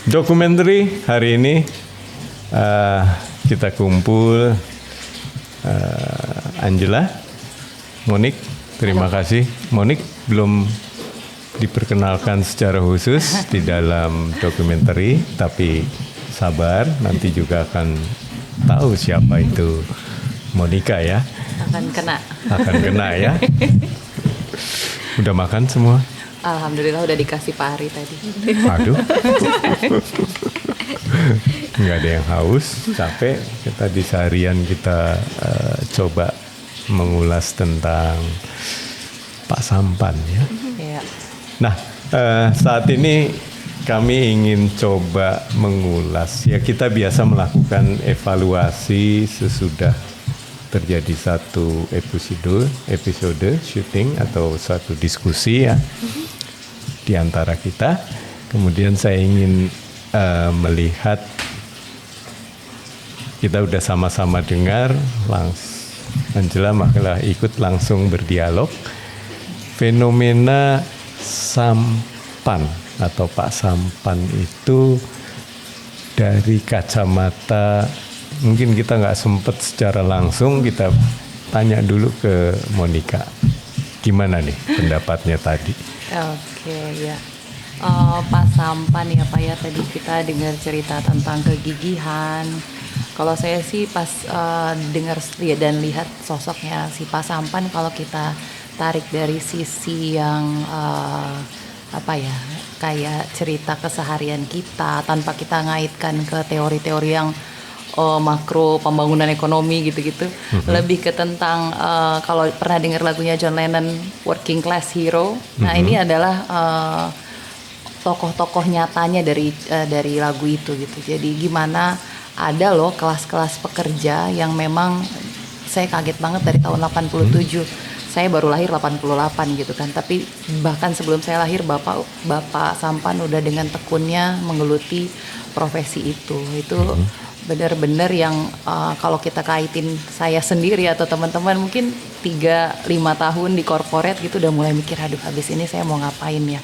dokumenter hari ini kita kumpul Angela, Monik, terima kasih. Monik belum diperkenalkan secara khusus di dalam dokumenter, tapi sabar, nanti juga akan tahu siapa itu Monika ya. Akan kena ya. Udah makan semua? Alhamdulillah udah dikasih Pak Ari tadi. Aduh. Nggak ada yang haus, capek. Kita di seharian kita coba mengulas tentang Pak Sampan ya. Iya. Nah, saat ini kami ingin coba mengulas ya, kita biasa melakukan evaluasi sesudah terjadi satu episode syuting atau satu diskusi ya di antara kita. Kemudian saya ingin melihat, kita udah sama-sama dengar, Angela malah ikut langsung berdialog fenomena Sampan atau Pak Sampan itu dari kacamata, mungkin kita nggak sempat secara langsung, kita tanya dulu ke Monika. Gimana nih pendapatnya tadi? Oke, ya. Pak Sampan ya Pak ya, tadi kita dengar cerita tentang kegigihan. Kalau saya sih pas dengar dan lihat sosoknya si Pak Sampan, kalau kita tarik dari sisi yang kayak cerita keseharian kita tanpa kita ngaitkan ke teori-teori yang makro pembangunan ekonomi gitu-gitu. Lebih ke tentang kalau pernah dengar lagunya John Lennon, Working Class Hero. Nah ini adalah tokoh-tokoh nyatanya dari lagu itu gitu. Jadi gimana ada loh kelas-kelas pekerja yang memang saya kaget banget dari tahun 87. Saya baru lahir 88 gitu kan. Tapi bahkan sebelum saya lahir Bapak Sampan udah dengan tekunnya menggeluti profesi itu. Itu benar-benar yang kalau kita kaitin saya sendiri atau teman-teman mungkin 3-5 tahun di corporate gitu udah mulai mikir, aduh habis ini saya mau ngapain ya,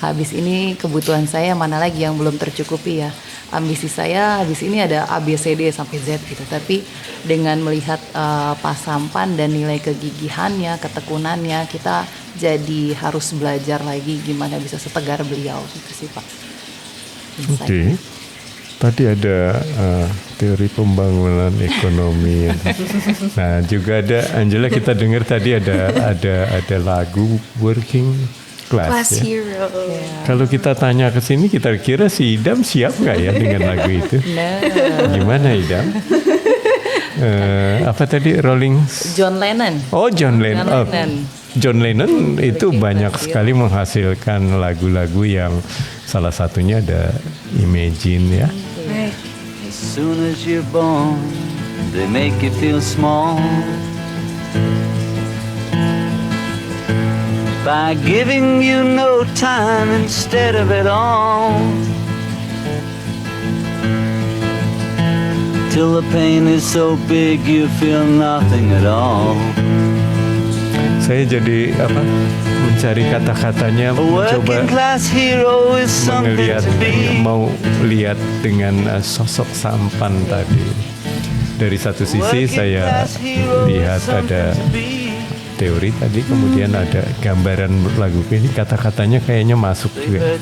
habis ini kebutuhan saya mana lagi yang belum tercukupi ya, ambisi saya habis ini ada ABCD sampai Z gitu. Tapi dengan melihat Pak Sampan dan nilai kegigihannya, ketekunannya, kita jadi harus belajar lagi gimana bisa setegar beliau gitu sih Pak. Oke. Tadi ada teori pembangunan ekonomi. Nah, juga ada Angela, kita dengar tadi ada lagu Working Class ya. Hero. Yeah. Kalau kita tanya ke sini, kita kira si Idam siap nggak ya dengan lagu itu? Gimana Idam? Apa tadi Rolling? John Lennon. Oh, John Lennon. John Lennon itu banyak sekali menghasilkan lagu-lagu yang salah satunya ada Imagine ya. Right. As soon as you're born, they make you feel small by giving you no time instead of it all, till the pain is so big you feel nothing at all. Saya jadi mencari kata-katanya, mencoba mau lihat dengan sosok Sampan tadi. Dari satu sisi saya lihat ada teori tadi, kemudian ada gambaran lagu ini, kata-katanya kayaknya masuk juga.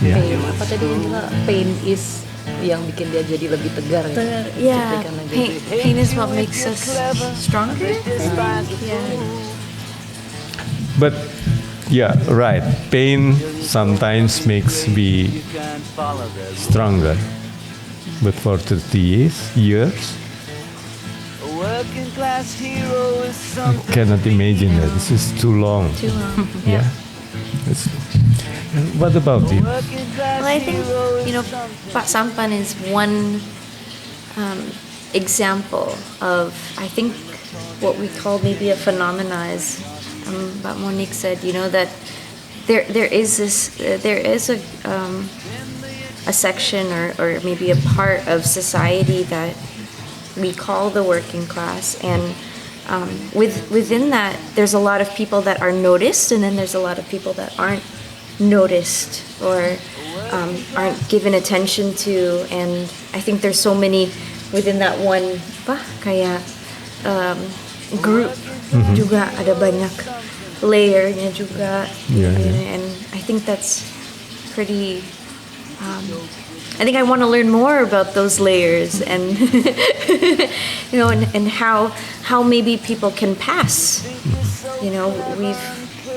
Ya. Apa tadi pain is yang bikin dia jadi lebih tegar ya. Yeah, pain is what makes us stronger. Yeah. But yeah, right. Pain sometimes makes me stronger. But for 30 years, I cannot imagine that. This is too long. Too long. Yeah. What about you? Well, I think, Pak Sampan is one example of, I think, what we call maybe a phenomena is, what Monique said, that there is a section or maybe a part of society that we call the working class, and within that, there's a lot of people that are noticed, and then there's a lot of people that aren't noticed or aren't given attention to, and I think there's so many within that one kayak group juga ada banyak layernya juga, and I think that's pretty. I think I want to learn more about those layers and and how maybe people can pass.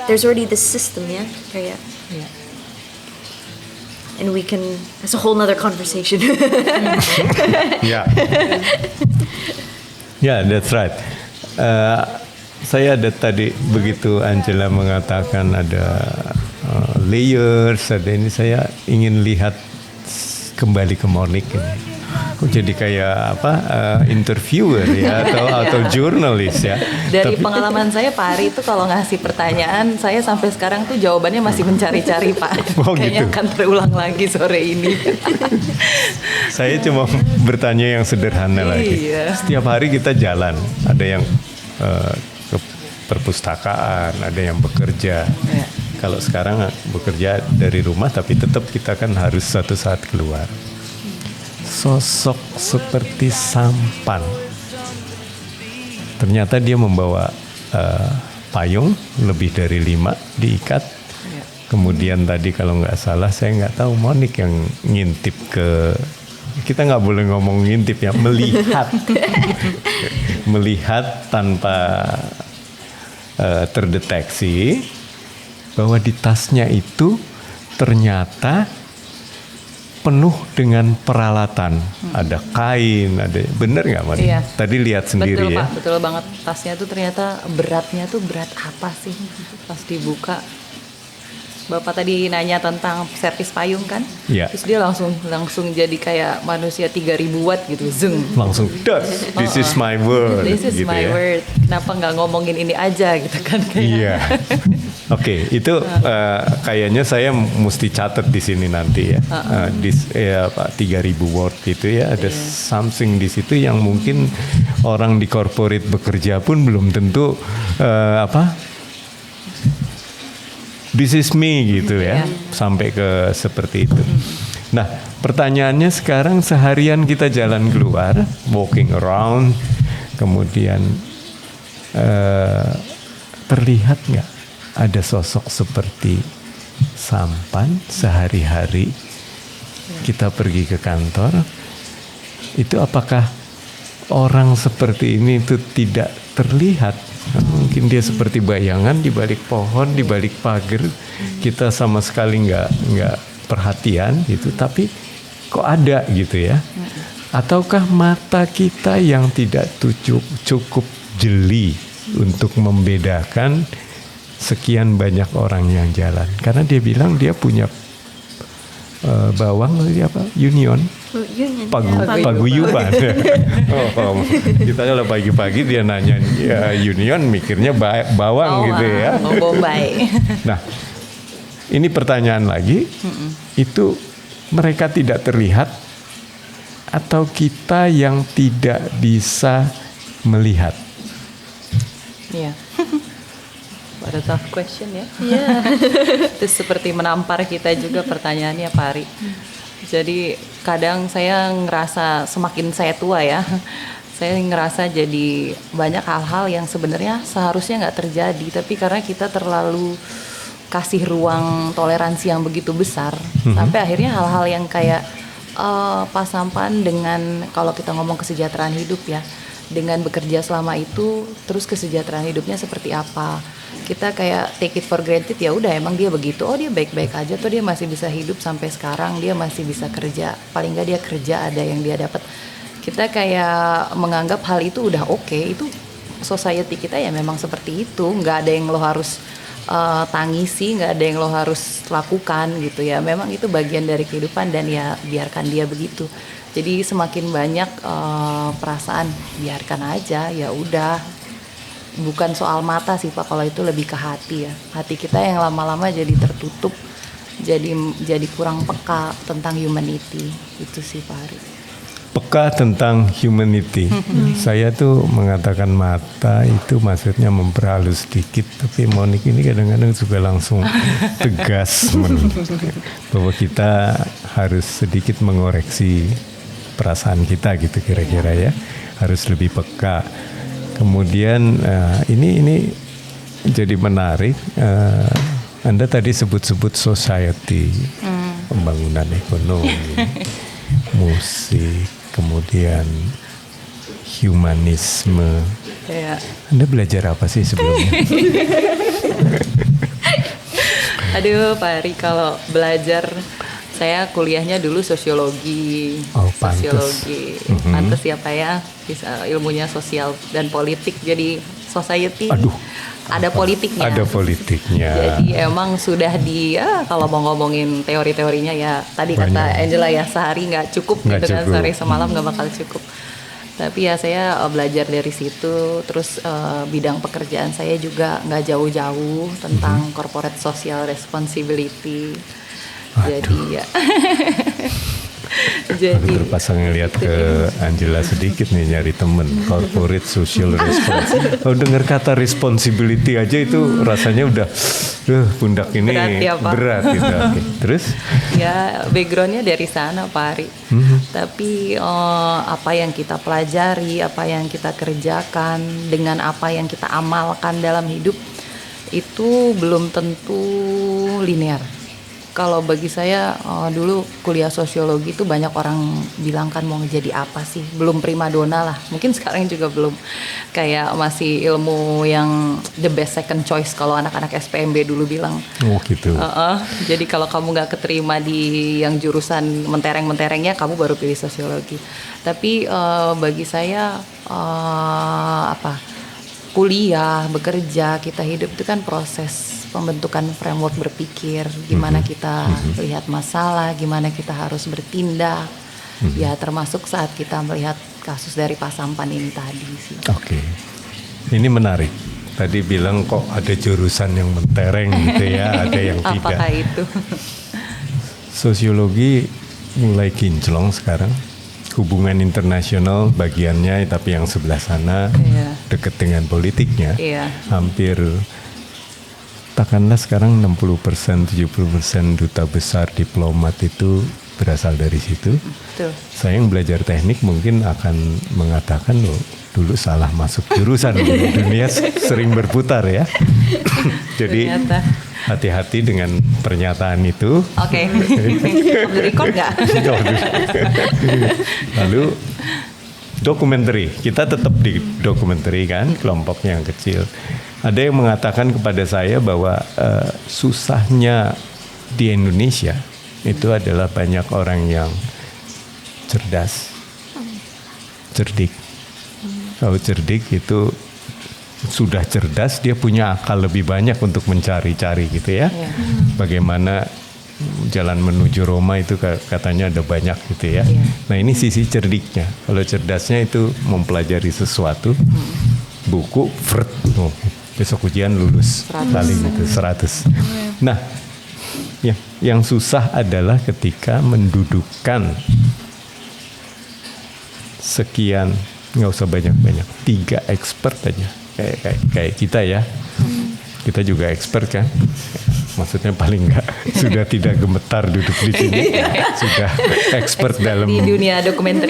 There's already this system, kayak. Yeah. And we can. That's a whole nother conversation. Ya, that's right. Saya ada tadi begitu Angela mengatakan ada layers, ada ini, saya ingin lihat kembali ke Monique ini. Kok jadi kayak interviewer ya atau jurnalis ya. Dari pengalaman saya Pak Ari itu kalau ngasih pertanyaan, saya sampai sekarang tuh jawabannya masih mencari-cari Pak. Oh, Kayaknya gitu. akan terulang lagi sore ini. Saya cuma bertanya yang sederhana lagi. Iya. Setiap hari kita jalan, ada yang ke perpustakaan, ada yang bekerja. Iya. Kalau sekarang bekerja dari rumah, tapi tetap kita kan harus suatu saat keluar. Sosok seperti sampan. Ternyata dia membawa payung lebih dari 5 diikat. Iya. Kemudian tadi kalau nggak salah, saya nggak tahu Monique yang ngintip ke, kita nggak boleh ngomong ngintip ya, melihat. Melihat tanpa terdeteksi bahwa di tasnya itu ternyata penuh dengan peralatan. Ada kain, ada, bener nggak Monique? Iya. Tadi lihat sendiri Betul ya. Pak, betul banget. Tasnya tuh ternyata beratnya tuh berat apa sih pas dibuka. Bapak tadi nanya tentang servis payung kan? Iya. Terus dia langsung jadi kayak manusia 3.000 watt gitu, zeng. Langsung this is my word. This is gitu my ya. word. Kenapa nggak ngomongin ini aja gitu kan? Iya. Oke, itu kayaknya saya mesti catat di sini nanti ya. 3.000 word gitu ya. Ada something di situ yang mungkin orang di corporate bekerja pun belum tentu this is me gitu ya. Sampai ke seperti itu. Nah, pertanyaannya sekarang, seharian kita jalan keluar, walking around, kemudian terlihat nggak ada sosok seperti sampan sehari-hari kita pergi ke kantor? Itu apakah orang seperti ini itu tidak terlihat? Mungkin dia seperti bayangan di balik pohon, di balik pagar, kita sama sekali nggak perhatian gitu, tapi kok ada gitu ya? Ataukah mata kita yang tidak cukup jeli untuk membedakan sekian banyak orang yang jalan? Karena dia bilang dia punya bawang union. Paguyuban. Kita kalau pagi-pagi dia nanya union, mikirnya bawang gitu ya. Bombay. Nah, ini pertanyaan lagi. Itu mereka tidak terlihat atau kita yang tidak bisa melihat? Iya. What a tough question ya. Yeah. Itu seperti menampar kita juga pertanyaannya Pak Ari. Jadi kadang saya ngerasa semakin saya tua ya, saya ngerasa jadi banyak hal-hal yang sebenarnya seharusnya nggak terjadi, tapi karena kita terlalu kasih ruang toleransi yang begitu besar, sampai akhirnya hal-hal yang kayak Pak Sampan dengan, kalau kita ngomong kesejahteraan hidup ya, dengan bekerja selama itu, terus kesejahteraan hidupnya seperti apa? Kita kayak take it for granted, ya udah emang dia begitu, oh dia baik-baik aja tuh, dia masih bisa hidup sampai sekarang, dia masih bisa kerja, paling nggak dia kerja ada yang dia dapat. Kita kayak menganggap hal itu udah oke, itu society kita ya memang seperti itu, nggak ada yang lo harus tangisi, nggak ada yang lo harus lakukan gitu ya, memang itu bagian dari kehidupan dan ya biarkan dia begitu. Jadi semakin banyak perasaan, biarkan aja, ya udah. Bukan soal mata sih Pak, kalau itu lebih ke hati ya. Hati kita yang lama-lama jadi tertutup, jadi kurang peka tentang humanity. Itu sih Pak Ari. peka tentang humanity. Saya tuh mengatakan mata itu maksudnya memperhalus sedikit, tapi Monik ini kadang-kadang juga langsung tegas bahwa kita harus sedikit mengoreksi perasaan kita gitu kira-kira ya, harus lebih peka. Kemudian ini jadi menarik. Anda tadi sebut-sebut society, pembangunan ekonomi, musik, kemudian humanisme. Ya. Anda belajar apa sih sebelumnya? Aduh Pak Ari, kalau belajar, saya kuliahnya dulu sosiologi. Oh, pantes. Sosiologi, pantes ya Pak ya, bisa ilmunya sosial dan politik, jadi society. Aduh. Ada politiknya. Ada politiknya. Jadi emang sudah kalau mau ngomongin teori-teorinya ya tadi Banyak. kata Angela ya, sehari nggak cukup Nggak gitu kan, cukup. sehari semalam nggak bakal cukup. Tapi ya saya belajar dari situ, terus bidang pekerjaan saya juga nggak jauh-jauh tentang corporate social responsibility. Jadi ya. Jadi Berpasang ngeliat ke Angela sedikit nih, nyari temen. Corporate social responsibility. Kalau dengar kata responsibility aja itu rasanya udah pundak ini Berat ya, Pak. berat gitu. Oke. Terus? ya backgroundnya dari sana Pak Ari. Tapi apa yang kita pelajari, apa yang kita kerjakan, dengan apa yang kita amalkan dalam hidup itu belum tentu linear. Kalau bagi saya dulu kuliah sosiologi itu banyak orang bilang kan mau jadi apa sih, belum primadona lah, mungkin sekarang juga belum, kayak masih ilmu yang the best second choice kalau anak-anak SPMB dulu bilang. Oh gitu. Jadi kalau kamu nggak keterima di yang jurusan mentereng-menterengnya, kamu baru pilih sosiologi. Tapi bagi saya kuliah, bekerja, kita hidup itu kan proses pembentukan framework berpikir, gimana kita lihat masalah, gimana kita harus bertindak. Ya termasuk saat kita melihat kasus dari Pak Sampan ini tadi sih. Oke. Ini menarik. Tadi bilang kok ada jurusan yang mentereng gitu ya, ada yang tidak. Apakah itu? Sosiologi mulai kinclong sekarang. Hubungan internasional bagiannya, tapi yang sebelah sana deket dengan politiknya. Iya. Hampir katakanlah sekarang 60%, 70% duta besar diplomat itu berasal dari situ. Betul. Saya yang belajar teknik mungkin akan mengatakan loh, dulu salah masuk jurusan. Dunia sering berputar ya. Jadi Ternyata. hati-hati dengan pernyataan itu. Oke. Record nggak? Lalu dokumenter, kita tetap di dokumenter kan, kelompoknya yang kecil. Ada yang mengatakan kepada saya bahwa susahnya di Indonesia itu adalah banyak orang yang cerdas, cerdik. Kalau cerdik itu sudah cerdas, dia punya akal lebih banyak untuk mencari-cari gitu ya. Bagaimana jalan menuju Roma itu katanya ada banyak gitu ya. Nah ini sisi cerdiknya. Kalau cerdasnya itu mempelajari sesuatu, buku, besok ujian lulus, paling itu 100. Nah, yang susah adalah ketika mendudukkan sekian, nggak usah banyak-banyak, 3 expert aja, kayak kita ya. Kita juga expert kan, maksudnya paling nggak sudah tidak gemetar duduk di sini, sudah expert dalam di dunia dokumenter.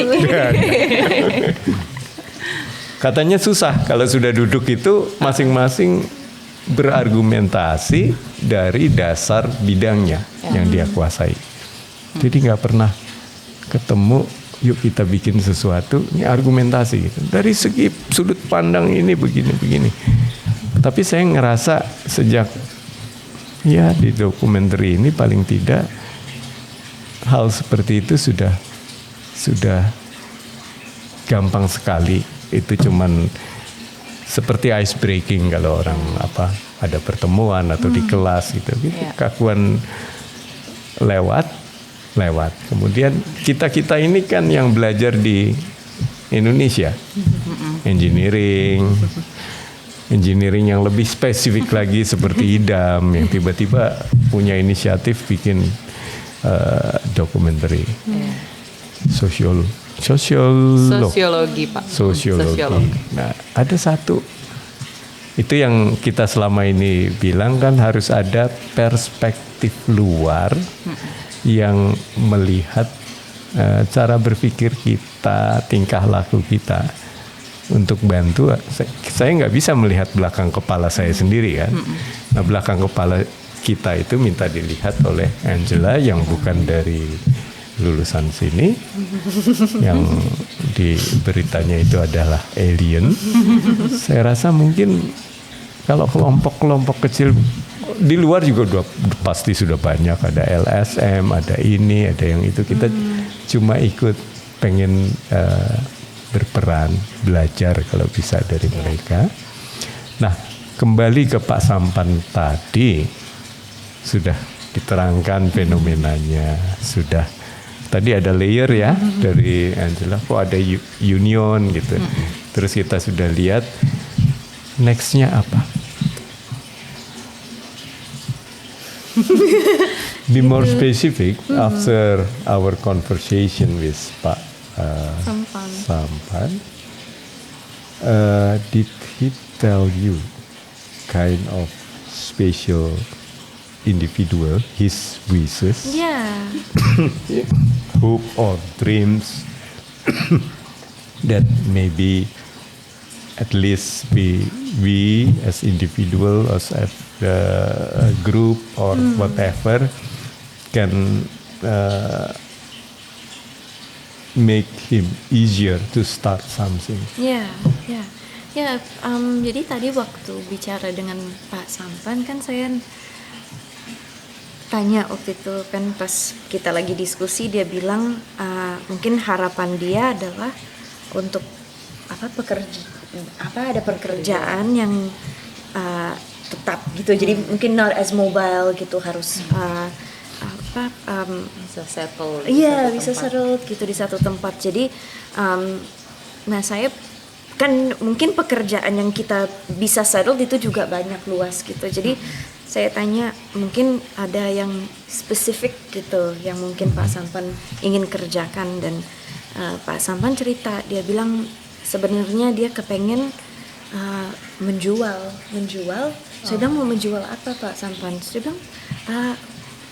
Katanya susah kalau sudah duduk itu masing-masing berargumentasi dari dasar bidangnya yang dia kuasai. Jadi nggak pernah ketemu, yuk kita bikin sesuatu, ini argumentasi gitu. Dari segi sudut pandang ini begini-begini. Tapi saya ngerasa sejak ya di dokumenter ini paling tidak hal seperti itu sudah gampang sekali. Itu cuman seperti ice breaking kalau orang ada pertemuan atau di kelas gitu. Kakuan lewat. Kemudian kita ini kan yang belajar di Indonesia, engineering yang lebih spesifik lagi seperti Idam yang tiba-tiba punya inisiatif bikin dokumenter Sosiologi, Pak. Sosiologi. Nah, ada satu itu yang kita selama ini bilang kan harus ada perspektif luar yang melihat cara berpikir kita, tingkah laku kita untuk bantu. Saya nggak bisa melihat belakang kepala saya sendiri kan. Nah, belakang kepala kita itu minta dilihat oleh Angela yang bukan dari lulusan sini, yang di beritanya itu adalah alien. Saya rasa mungkin kalau kelompok-kelompok kecil di luar juga pasti sudah banyak, ada LSM, ada ini, ada yang itu. Kita cuma ikut pengen berperan, belajar kalau bisa dari mereka. Nah, kembali ke Pak Sampan tadi, sudah diterangkan fenomenanya, sudah tadi ada layer ya dari Angela, kok ada union gitu. Terus kita sudah lihat nextnya apa? Be more specific after our conversation with Pak Sampan. Did he tell you kind of special individual, his wishes? Yeah. Hope or dreams that maybe at least we as individual, as a group or whatever can make him easier to start something. Ya. Jadi tadi waktu bicara dengan Pak Sampan kan saya tanya waktu itu kan pas kita lagi diskusi, dia bilang mungkin harapan dia adalah untuk ada pekerjaan yang tetap gitu, jadi mungkin not as mobile gitu, harus Bisa settle. iya bisa settle gitu di satu tempat. Jadi nah saya kan mungkin pekerjaan yang kita bisa settle itu juga banyak, luas gitu. Jadi saya tanya mungkin ada yang spesifik gitu yang mungkin Pak Sampan ingin kerjakan, dan Pak Sampan cerita, dia bilang sebenarnya dia kepengen menjual. Saya bilang mau menjual apa Pak Sampan? Dia bilang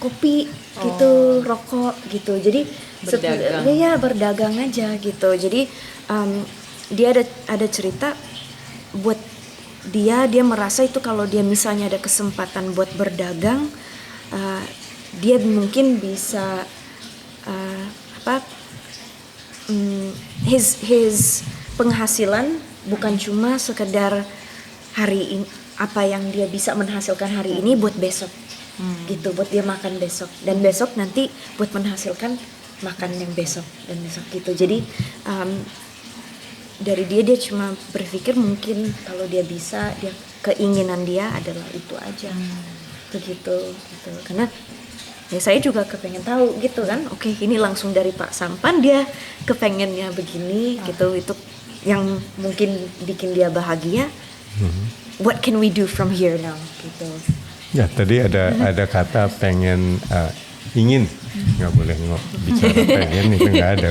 kopi gitu, rokok gitu. Jadi berdagang aja gitu. Jadi dia ada cerita buat dia merasa itu kalau dia misalnya ada kesempatan buat berdagang, dia mungkin bisa his penghasilan bukan cuma sekedar hari ini, apa yang dia bisa menghasilkan hari ini buat besok gitu, buat dia makan besok, dan besok nanti buat menghasilkan makan yang besok dan besok gitu. Jadi dari dia cuma berpikir mungkin kalau dia bisa, dia keinginan dia adalah itu aja begitu gitu. Karena ya saya juga kepengen tahu gitu kan, oke ini langsung dari Pak Sampan dia kepengennya begini gitu, itu yang mungkin bikin dia bahagia. What can we do from here now gitu. Ya tadi ada kata pengen, ingin, nggak boleh bicara pengen, itu nggak ada,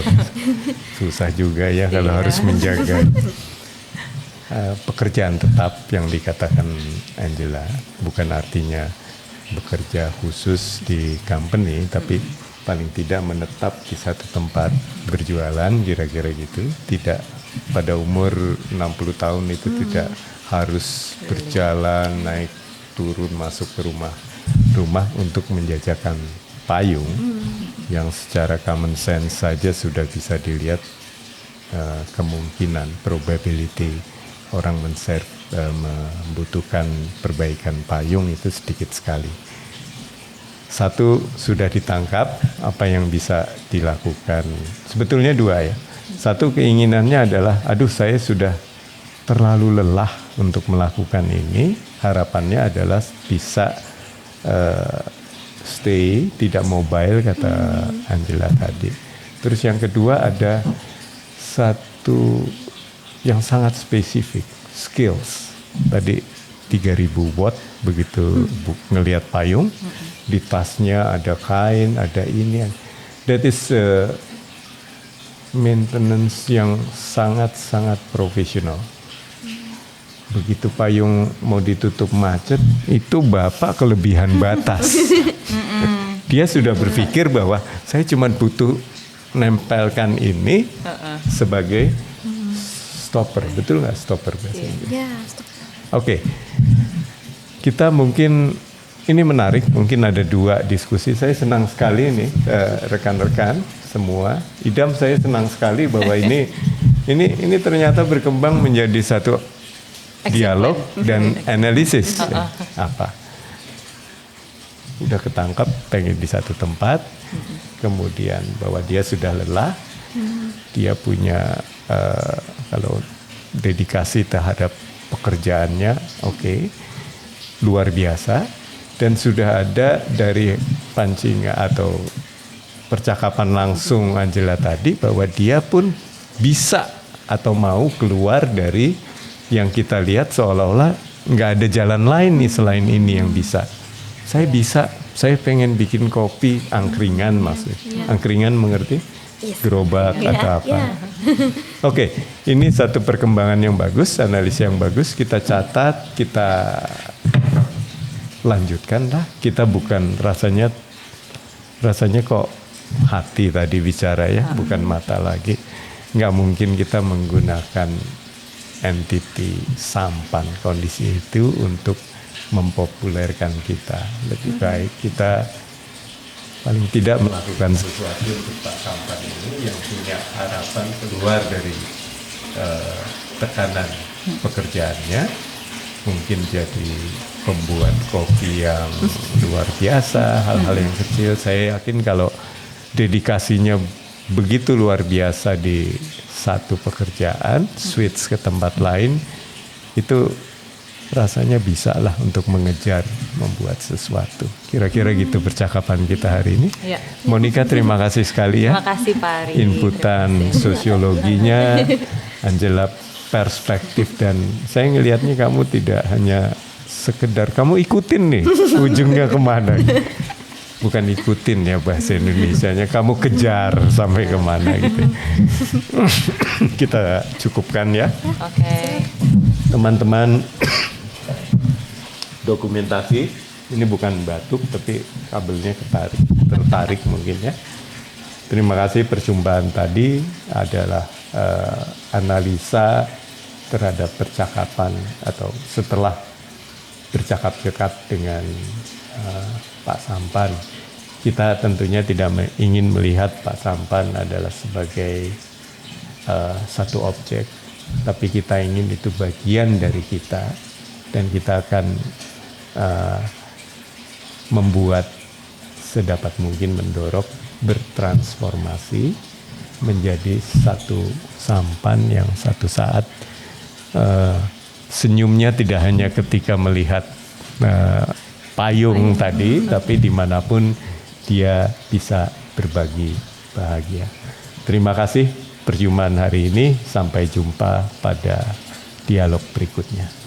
susah juga ya kalau harus menjaga pekerjaan tetap yang dikatakan Angela. Bukan artinya bekerja khusus di company, tapi paling tidak menetap di satu tempat berjualan, kira-kira gitu. Tidak pada umur 60 tahun itu tidak harus berjalan, naik turun, masuk ke rumah untuk menjajakan payung yang secara common sense saja sudah bisa dilihat kemungkinan, probability orang membutuhkan perbaikan payung itu sedikit sekali. Satu, sudah ditangkap apa yang bisa dilakukan. Sebetulnya dua ya. Satu, keinginannya adalah, aduh saya sudah terlalu lelah untuk melakukan ini. Harapannya adalah bisa stay, tidak mobile, kata Angela tadi. Terus yang kedua ada satu yang sangat spesifik, skills. Tadi 3000 watt begitu ngelihat payung, di tasnya ada kain, ada ini. That is maintenance yang sangat-sangat profesional. Begitu payung mau ditutup macet, itu Bapak kelebihan batas. Dia sudah berpikir bahwa saya cuma butuh nempelkan ini sebagai stopper. Betul nggak stopper bahasa Inggris? Yeah, stop. Oke. Kita mungkin, ini menarik, mungkin ada 2 diskusi. Saya senang sekali ini rekan-rekan semua. Idam, saya senang sekali bahwa ini ternyata berkembang menjadi satu dialog dan analisis. Apa? Udah ketangkap pengen di satu tempat, kemudian bahwa dia sudah lelah, dia punya kalau dedikasi terhadap pekerjaannya, oke, luar biasa, dan sudah ada dari pancing atau percakapan langsung Angela tadi bahwa dia pun bisa atau mau keluar dari yang kita lihat seolah-olah nggak ada jalan lain nih selain ini yang bisa. Saya pengen bikin kopi angkringan maksudnya. Angkringan mengerti? Gerobak atau apa. Oke, ini satu perkembangan yang bagus, analisis yang bagus. Kita catat, kita lanjutkan lah. Kita bukan rasanya kok hati tadi bicara ya, bukan mata lagi. Nggak mungkin kita menggunakan entity sampan kondisi itu untuk mempopulerkan kita. Lebih baik kita paling tidak melakukan sesuatu untuk Pak Sampan ini yang punya harapan keluar dari tekanan pekerjaannya, mungkin jadi pembuat kopi yang luar biasa, hal-hal yang kecil. Saya yakin kalau dedikasinya begitu luar biasa di satu pekerjaan, switch ke tempat lain, itu rasanya bisa lah untuk mengejar membuat sesuatu. Kira-kira gitu percakapan kita hari ini. Ya. Monica, terima kasih sekali ya. Terima kasih Pak Ari. Inputan sosiologinya, Angela perspektif, dan saya ngelihatnya kamu tidak hanya sekedar kamu ikutin nih ujungnya kemana. Bukan ikutin ya bahasa Indonesianya, kamu kejar sampai kemana gitu. Kita cukupkan ya. Oke. Teman-teman, dokumentasi ini bukan batuk tapi kabelnya tertarik mungkin ya. Terima kasih. Perjumpaan tadi adalah analisa terhadap percakapan atau setelah bercakap-cakap dengan Pak Sampan. Kita tentunya tidak ingin melihat Pak Sampan adalah sebagai satu objek, tapi kita ingin itu bagian dari kita, dan kita akan membuat sedapat mungkin mendorong bertransformasi menjadi satu Sampan yang satu saat senyumnya tidak hanya ketika melihat payung tadi, tapi dimanapun dia bisa berbagi bahagia. Terima kasih perjumpaan hari ini. Sampai jumpa pada dialog berikutnya.